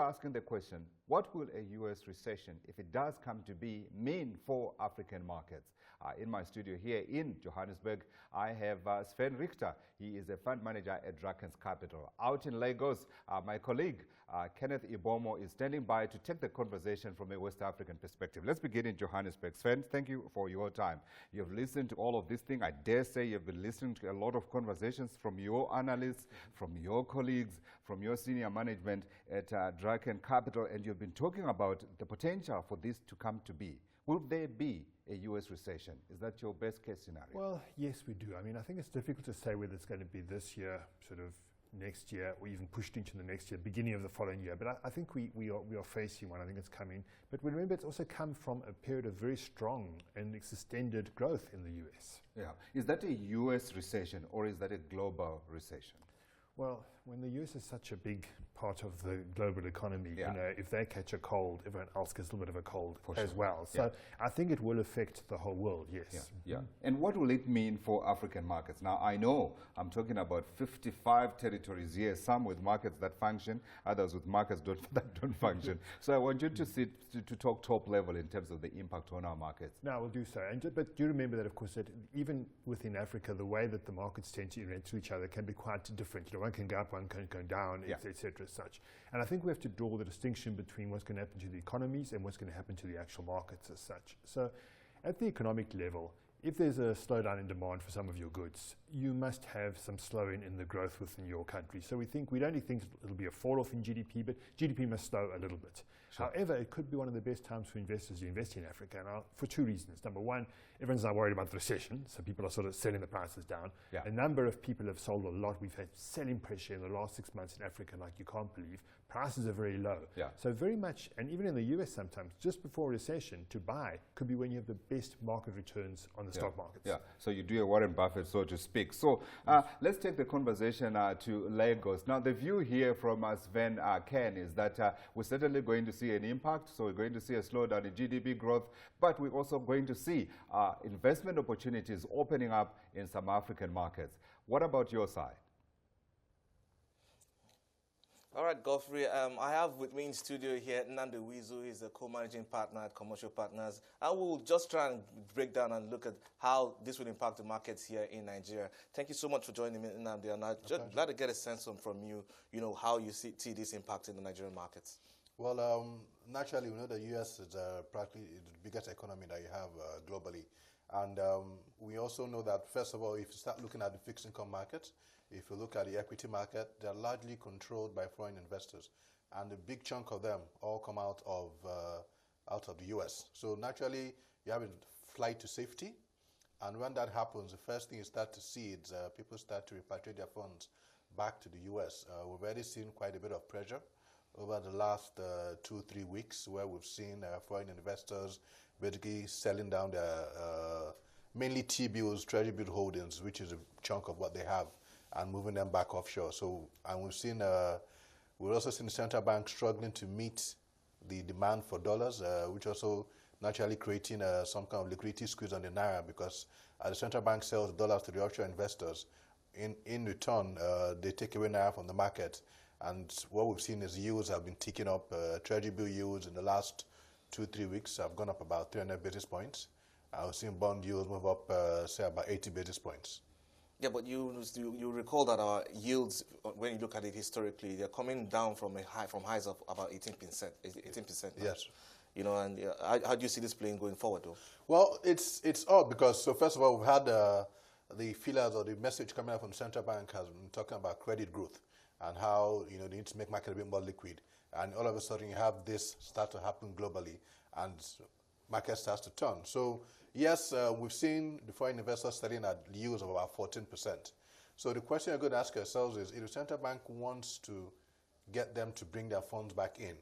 are asking the question, what will a U.S. recession, if it does come to be, mean for African markets? In my studio here in Johannesburg, I have Sven Richter. He is a fund manager at Drakens Capital. Out in Lagos, my colleague, Kenneth Ibomo, is standing by to take the conversation from a West African perspective. Let's begin in Johannesburg. Sven, thank you for your time. You've listened to all of this thing. I dare say you've been listening to a lot of conversations from your analysts, from your colleagues, from your senior management at Drakens Capital, and you've been talking about the potential for this to come to be. Will there be a U.S. recession? Is that your best case scenario? Well, yes, we do. I mean, I think it's difficult to say whether it's going to be this year, sort of next year, or even pushed into the next year, beginning of the following year. But I think we are facing one. I think it's coming. But remember, it's also come from a period of very strong and extended growth in the U.S. Yeah. Is that a U.S. recession or is that a global recession? Well, when the U.S. is such a big part of the global economy, Yeah. you know, if they catch a cold, everyone else gets a little bit of a cold For as sure. well. So I think it will affect the whole world, yes. Yeah. And what will it mean for African markets? Now, I know I'm talking about 55 territories here, some with markets that function, others with markets that don't function. So I want you to talk top level in terms of the impact on our markets. No, we'll do so. But do remember that, of course, that even within Africa, the way that the markets tend to interact to each other can be quite different. You know, one can go up, one can go down, Yeah. et cetera, as such. And I think we have to draw the distinction between what's going to happen to the economies and what's going to happen to the actual markets as such. So at the economic level, if there's a slowdown in demand for some of your goods, you must have some slowing in the growth within your country. So we don't think it'll be a fall off in GDP, but GDP must slow a little bit. Sure. However, it could be one of the best times for investors to invest in Africa, and for two reasons. Number one, everyone's not worried about the recession, so people are sort of selling the prices down. Yeah. A number of people have sold a lot. We've had selling pressure in the last 6 months in Africa like you can't believe. Prices are very low. Yeah. So very much, and even in the US sometimes, just before a recession, to buy could be when you have the best market returns on the stock markets. Yeah, so you do a Warren Buffett, so to speak. So let's take the conversation to Lagos. Now, the view here from Sven Ken is that we're certainly going to see an impact. So we're going to see a slowdown in GDP growth, but we're also going to see investment opportunities opening up in some African markets. What about your side? All right, Godfrey. I have with me in studio here Nwizu. He's a co-managing partner at Comercio Partners. I will just try and break down and look at how this will impact the markets here in Nigeria. Thank you so much for joining me, Nnmdi. And I'm just glad to get a sense from you, how you see this impacting the Nigerian markets. Well, naturally, we know the U.S. is practically the biggest economy that you have globally. And we also know that, first of all, if you start looking at the fixed income market, if you look at the equity market, they're largely controlled by foreign investors. And a big chunk of them all come out of the U.S. So naturally, you have a flight to safety. And when that happens, the first thing you start to see is people start to repatriate their funds back to the U.S. We've already seen quite a bit of pressure over the last 2-3 weeks, where we've seen foreign investors basically selling down their mainly T-bills, treasury bill holdings, which is a chunk of what they have, and moving them back offshore. So, and we've also seen the central bank struggling to meet the demand for dollars, which also naturally creating some kind of liquidity squeeze on the naira, because as the central bank sells dollars to the offshore investors, in return, they take away naira from the market. And what we've seen is yields have been ticking up. Treasury bill yields in the last 2-3 weeks have gone up about 300 basis points. We've seen bond yields move up, say, about 80 basis points. Yeah, but you recall that our yields, when you look at it historically, they're coming down from highs of about 18%. 18%. Now. Yes. And how do you see this playing going forward, though? Well, it's odd because, so first of all, we've had the feelers or the message coming out from the central bank has been talking about credit growth and how they need to make market a bit more liquid. And all of a sudden, you have this start to happen globally, and market starts to turn. So yes, we've seen the foreign investors selling at yields of about 14%. So the question we're going to ask ourselves is, if the central bank wants to get them to bring their funds back in,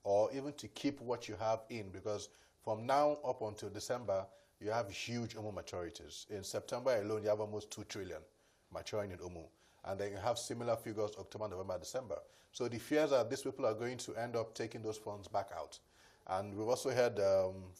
or even to keep what you have in, because from now up until December, you have huge OMO maturities. In September alone, you have almost 2 trillion maturing in OMO. And then you have similar figures October, November, December. So the fears are these people are going to end up taking those funds back out. And we've also heard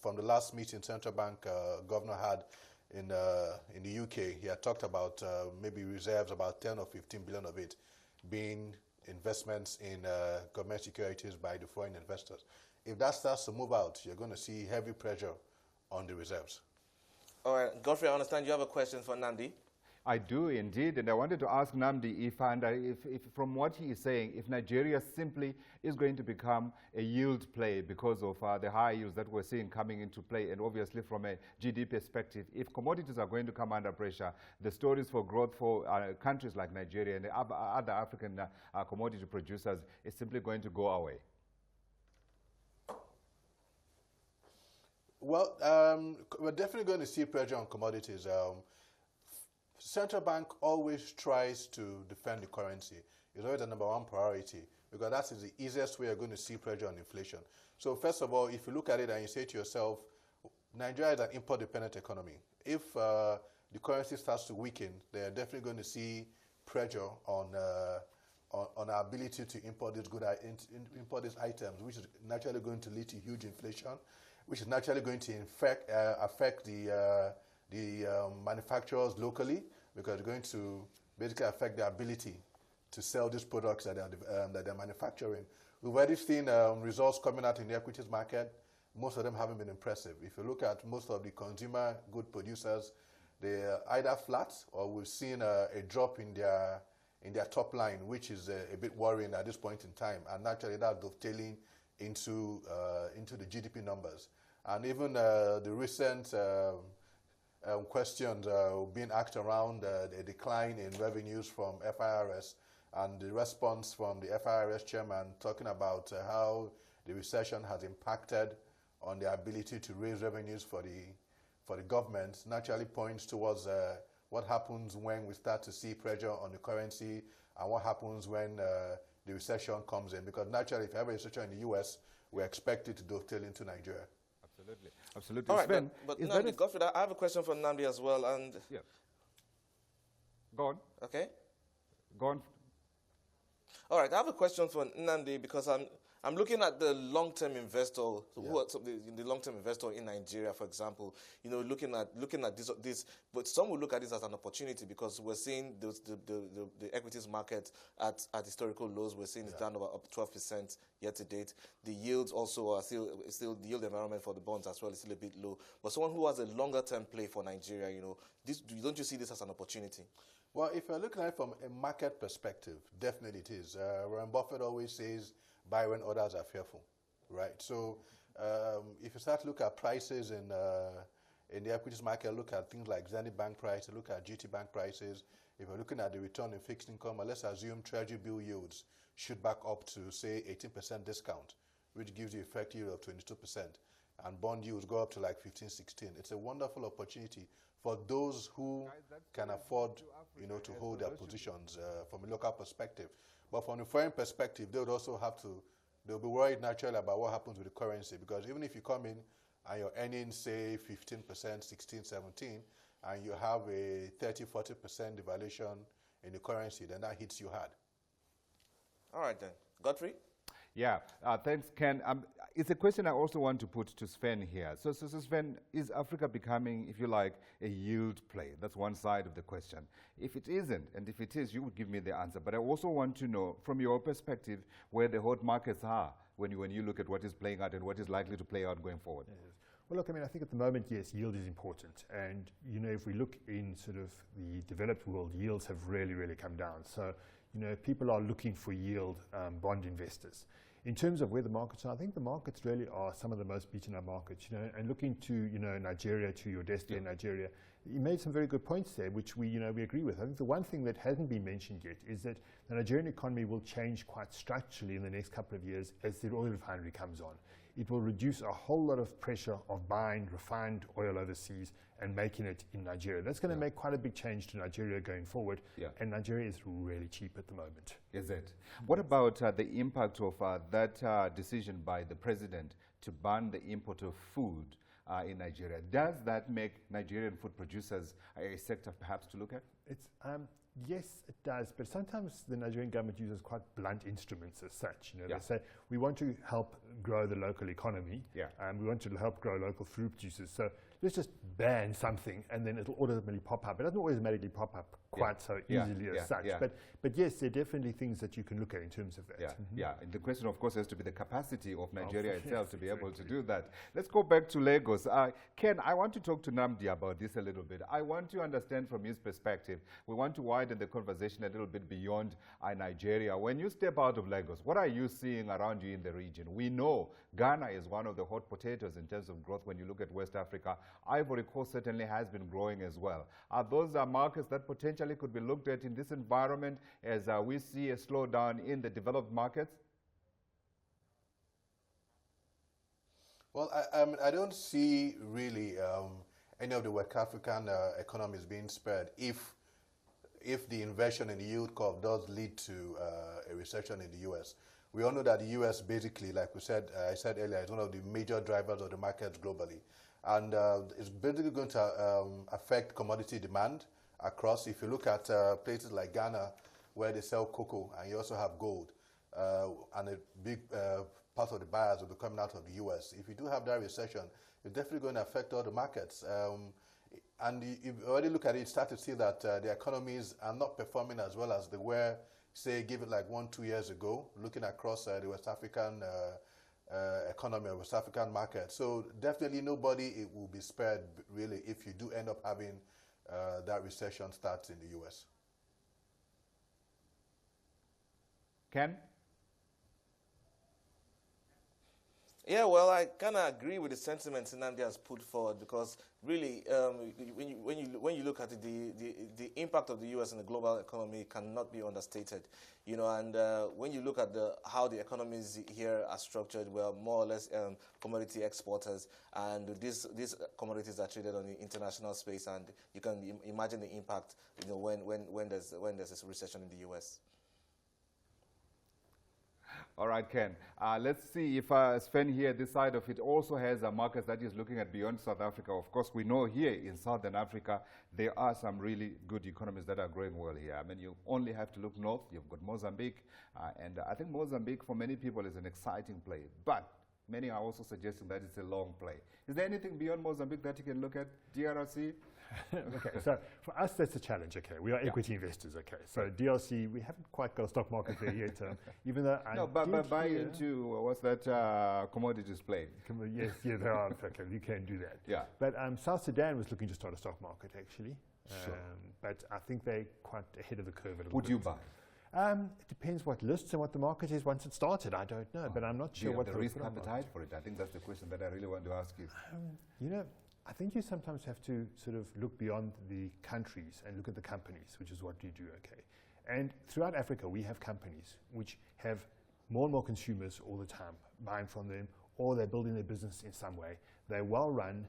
from the last meeting central bank governor had in the UK, he had talked about maybe reserves, about 10 or 15 billion of it being investments in government securities by the foreign investors. If that starts to move out, you're going to see heavy pressure on the reserves. All right, Godfrey, I understand you have a question for Nnmdi. I do indeed, and I wanted to ask Nnmdi if from what he is saying, if Nigeria simply is going to become a yield play because of the high yields that we're seeing coming into play, and obviously from a GDP perspective, if commodities are going to come under pressure, the stories for growth for countries like Nigeria and the other African commodity producers is simply going to go away. Well, we're definitely going to see pressure on commodities. Central bank always tries to defend the currency. It's always the #1 priority because that is the easiest way you're going to see pressure on inflation. So first of all, if you look at it and you say to yourself, Nigeria is an import-dependent economy. If the currency starts to weaken, they're definitely going to see pressure on our ability to import these import these items, which is naturally going to lead to huge inflation, which is naturally going to affect the manufacturers locally, because it's going to basically affect their ability to sell these products that they're manufacturing. We've already seen results coming out in the equities market. Most of them haven't been impressive. If you look at most of the consumer good producers, they're either flat or we've seen a drop in their top line, which is a bit worrying at this point in time. And naturally, that's dovetailing into the GDP numbers. And even the recent questions being asked around the decline in revenues from FIRS and the response from the FIRS chairman talking about how the recession has impacted on the ability to raise revenues for the government naturally points towards what happens when we start to see pressure on the currency and what happens when the recession comes in. Because naturally, if you have a recession in the US, we expect it to dovetail into Nigeria. Absolutely. Absolutely. All right, Sven, but Nnmdi, Godfrey, I have a question for Nnmdi as well. And yeah. Go on. Okay. Go on. All right, I have a question for Nnmdi because I'm looking at the long-term investor, the long-term investor in Nigeria, for example. You know, looking at this, but some will look at this as an opportunity because we're seeing the equities market at historical lows. We're seeing it's down about up 12% year to date. The yields also are still the yield environment for the bonds as well is still a bit low. But someone who has a longer-term play for Nigeria, you know, don't you see this as an opportunity? Well, if you're looking at it from a market perspective, definitely it is. Warren Buffett always says, buy when others are fearful, right? So if you start to look at prices in the equities market, look at things like Zenith Bank prices, look at GT Bank prices. If you're looking at the return in fixed income, let's assume Treasury bill yields shoot back up to, say, 18% discount, which gives you an effective yield of 22%. And bond yields go up to like 15, 16. It's a wonderful opportunity for those who can afford, you know, to hold their positions from a local perspective. But from a foreign perspective, they would also they'll be worried naturally about what happens with the currency, because even if you come in and you're earning, say, 15%, 16, 17, and you have a 30, 40% devaluation in the currency, then that hits you hard. All right, then. Godfrey? Yeah, thanks, Ken. It's a question I also want to put to Sven here. So Sven, is Africa becoming, if you like, a yield play? That's one side of the question. If it isn't, and if it is, you would give me the answer. But I also want to know, from your perspective, where the hot markets are when you look at what is playing out and what is likely to play out going forward. Yes. Well, look, I mean, I think at the moment, yes, yield is important. And, you know, if we look in sort of the developed world, yields have really, really come down. So, you know, people are looking for yield bond investors. In terms of where the markets are, I think the markets really are some of the most beaten up markets, you know, and looking to, you know, Nigeria, to your desk there in Nigeria, you made some very good points there, which we agree with. I think the one thing that hasn't been mentioned yet is that the Nigerian economy will change quite structurally in the next couple of years as the oil refinery comes on. It will reduce a whole lot of pressure of buying refined oil overseas and making it in Nigeria. That's going to make quite a big change to Nigeria going forward, and Nigeria is really cheap at the moment. Is it? What about the impact of that decision by the president to ban the import of food in Nigeria? Does that make Nigerian food producers a sector perhaps to look at? It's yes, it does, but sometimes the Nigerian government uses quite blunt instruments as such. You know, they say, we want to help grow the local economy, and we want to help grow local fruit juices. So let's just ban something and then it'll automatically pop up. It doesn't always automatically pop up quite so easily as such. But yes, there are definitely things that you can look at in terms of that. And the question, of course, has to be the capacity of Nigeria itself to be able to do that. Let's go back to Lagos. Ken, I want to talk to Nnmdi about this a little bit. I want to understand from his perspective. We want to widen the conversation a little bit beyond Nigeria. When you step out of Lagos, what are you seeing around you in the region? We know Ghana is one of the hot potatoes in terms of growth when you look at West Africa. Ivory Coast certainly has been growing as well. Are those markets that potentially could be looked at in this environment as we see a slowdown in the developed markets? Well, I don't see really any of the West African economies being spared if the inversion in the yield curve does lead to a recession in the U.S. We all know that the U.S. basically, like we said, I said earlier, is one of the major drivers of the markets globally. And it's basically going to affect commodity demand across. If you look at places like Ghana, where they sell cocoa, and you also have gold, and a big part of the buyers will be coming out of the U.S. If you do have that recession, it's definitely going to affect all the markets. And if you already look at it, you start to see that the economies are not performing as well as they were, say, give it like 1-2 years ago, looking across the West African economy or West African market. So definitely nobody will be spared, really, if you do end up having that recession starts in the U.S. Ken? Yeah, well, I kind of agree with the sentiments Nnmdi has put forward, because really, when you look at it, the impact of the U.S. in the global economy cannot be understated. You know, and when you look at how the economies here are structured, we're more or less commodity exporters, and these commodities are traded on the international space, and you can imagine the impact, you know, when there's a recession in the U.S. All right, Ken. Let's see if Sven here, this side of it, also has a market that is looking at beyond South Africa. Of course, we know here in Southern Africa, there are some really good economies that are growing well here. I mean, you only have to look north. You've got Mozambique. And I think Mozambique, for many people, is an exciting play. But many are also suggesting that it's a long play. Is there anything beyond Mozambique that you can look at? DRC? Okay, so for us, that's a challenge, okay? We are equity investors, okay? So DRC, we haven't quite got a stock market there yet, even though I but buy into, what's that, commodities play? Yes, there are, okay, you can do that. Yeah. But South Sudan was looking to start a stock market, actually. Sure. But I think they're quite ahead of the curve a little Would bit. you buy? It depends what lists and what the market is once it started. I don't know, but I'm not sure what the risk appetite for it. I think that's the question that I really want to ask you. You know, I think you sometimes have to sort of look beyond the countries and look at the companies, which is what you do, okay? And throughout Africa, we have companies which have more and more consumers all the time buying from them, or they're building their business in some way. They're well run,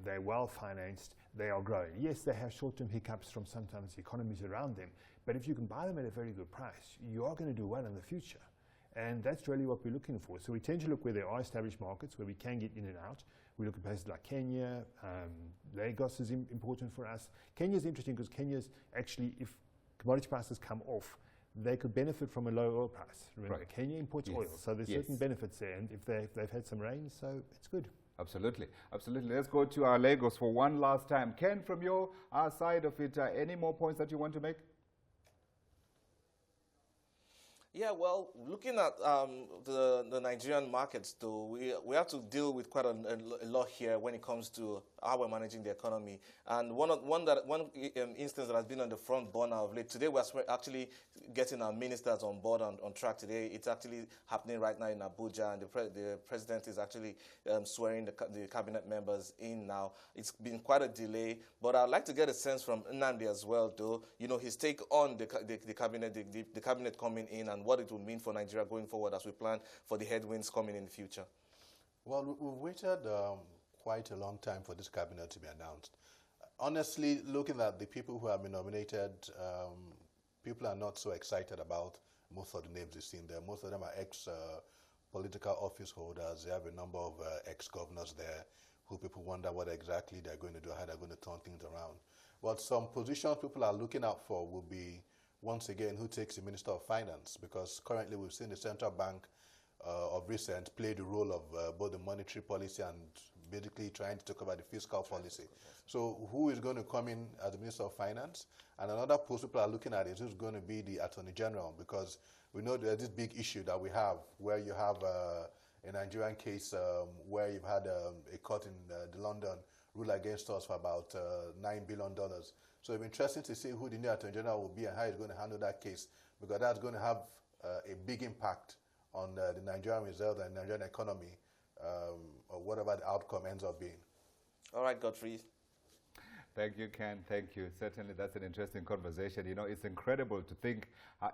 they're well financed, they are growing. Yes, they have short-term hiccups from sometimes the economies around them, but if you can buy them at a very good price, you are going to do well in the future. And that's really what we're looking for. So we tend to look where there are established markets where we can get in and out. We look at places like Kenya. Lagos is important for us. Kenya is interesting because Kenya's actually, if commodity prices come off, they could benefit from a low oil price. Remember, right. Kenya imports oil, so there's certain benefits there. And if they've had some rain, so it's good. Absolutely, absolutely. Let's go to Lagos for one last time. Ken, from your side of it, any more points that you want to make? Yeah, well, looking at the Nigerian markets, though, we have to deal with quite a lot here when it comes to how we're managing the economy. And one instance that has been on the front burner of late, today we're actually getting our ministers on board on track today. It's actually happening right now in Abuja, and the president is actually swearing the cabinet members in now. It's been quite a delay, but I'd like to get a sense from Nnmdi as well, though, you know, his take on the cabinet coming in and what it will mean for Nigeria going forward as we plan for the headwinds coming in the future. Well, we've waited quite a long time for this cabinet to be announced. Honestly, looking at the people who have been nominated, people are not so excited about most of the names you've seen there. Most of them are ex-political office holders. They have a number of ex-governors there who people wonder what exactly they're going to do, how they're going to turn things around. But some positions people are looking out for will be, once again, who takes the Minister of Finance, because currently we've seen the central bank of recent play the role of both the monetary policy and basically trying to talk about the fiscal policy. So who is going to come in as the Minister of Finance? And another post people are looking at is who's going to be the Attorney General, because we know there's this big issue that we have where you have a Nigerian case where you've had a court in the London rule against us for about $9 billion. So it'll be interesting to see who the new Attorney General will be and how he's going to handle that case, because that's going to have a big impact on the Nigerian reserve and the Nigerian economy, or whatever the outcome ends up being. All right, Godfrey. Thank you, Ken. Thank you. Certainly, that's an interesting conversation. You know, it's incredible to think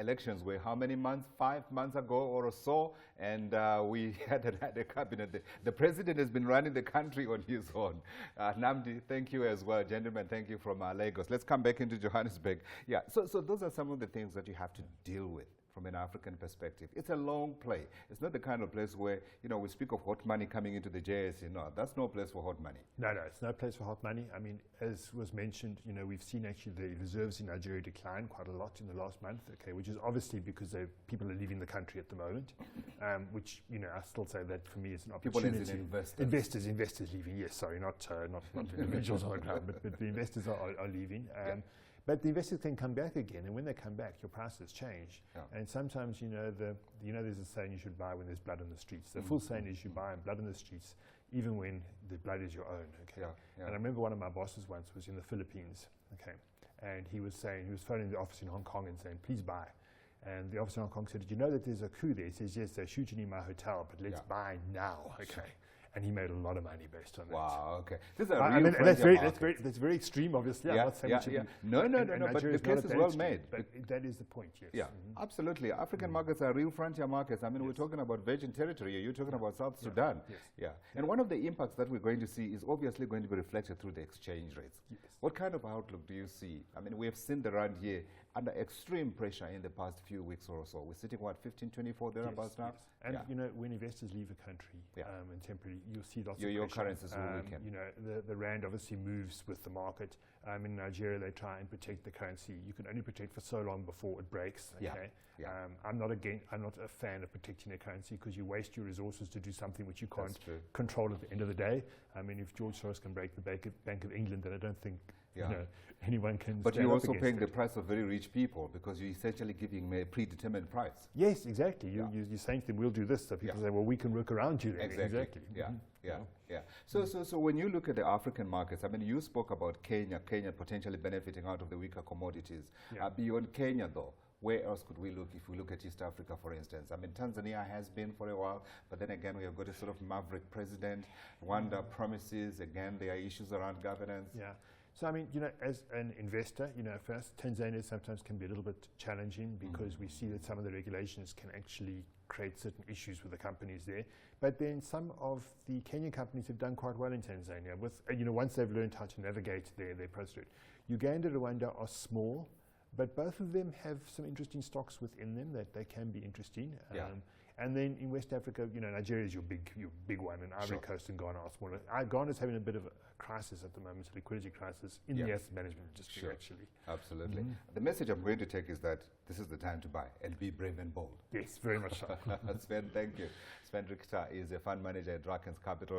elections were how many months? 5 months ago or so, and we had a cabinet. The president has been running the country on his own. Nnmdi, thank you as well. Gentlemen, thank you from Lagos. Let's come back into Johannesburg. Yeah, so those are some of the things that you have to deal with from an African perspective. It's a long play. It's not the kind of place where, you know, we speak of hot money coming into the JSE. No, that's no place for hot money. No, it's no place for hot money. I mean, as was mentioned, you know, we've seen actually the reserves in Nigeria decline quite a lot in the last month, okay, which is obviously because people are leaving the country at the moment, which, you know, I still say that for me is an opportunity. People as investors. Investors leaving, yes, sorry, not individuals on the ground, but the investors are leaving. But the investors can come back again, and when they come back, your prices change. Yeah. And sometimes, you know, there's a saying you should buy when there's blood on the streets. The full saying is you buy blood on the streets, even when the blood is your own. Okay. Yeah. And I remember one of my bosses once was in the Philippines. Okay, and he was phoning the office in Hong Kong and saying, "Please buy." And the officer in Hong Kong said, "Did you know that there's a coup there?" He says, "Yes, they're shooting in my hotel, but let's buy now." Okay. And he made a lot of money based on that. Wow, okay. This is a real that's very extreme, obviously. I'm not saying No, but the case is well made. But that is the point, yes. Yeah, absolutely. African markets are real frontier markets. I mean, we're talking about virgin territory. You're talking about South Sudan. Yes. Yeah. And one of the impacts that we're going to see is obviously going to be reflected through the exchange rates. Yes. What kind of outlook do you see? I mean, we have seen the rand here under extreme pressure in the past few weeks or so. We're sitting, what, 15, 24 thereabouts now? And, you know, when investors leave a country and temporarily, you'll see lots of your currencies will weaken. You know, the rand obviously moves with the market. In Nigeria, they try and protect the currency. You can only protect for so long before it breaks. Okay? I'm not a fan of protecting a currency because you waste your resources to do something which you can't control at the end of the day. I mean, if George Soros can break the Bank of England, then I don't think you know, anyone can. But you're also paying the price of very rich people because you're essentially giving a predetermined price. Yes, exactly. You're saying to them, we'll do this. So people say, well, we can work around you then. Exactly. Yeah. So when you look at the African markets, I mean, you spoke about Kenya potentially benefiting out of the weaker commodities. Beyond Kenya, though, where else could we look if we look at East Africa, for instance? I mean, Tanzania has been for a while, but then again, we have got a sort of maverick president. Rwanda promises, again, there are issues around governance. Yeah. So, I mean, you know, as an investor, you know, first, Tanzania sometimes can be a little bit challenging because we see that some of the regulations can actually create certain issues with the companies there. But then some of the Kenyan companies have done quite well in Tanzania with, you know, once they've learned how to navigate their process. Uganda, Rwanda are small, but both of them have some interesting stocks within them that they can be interesting. And then in West Africa, you know, Nigeria is your big one, and Ivory Coast and Ghana are smaller. Ghana's having a bit of a crisis at the moment, a liquidity crisis in the asset management industry, actually. Absolutely. The message I'm going to take is that this is the time to buy and be brave and bold. Yes, very much so. Sven, thank you. Sven Richter is a fund manager at Drakens Capital.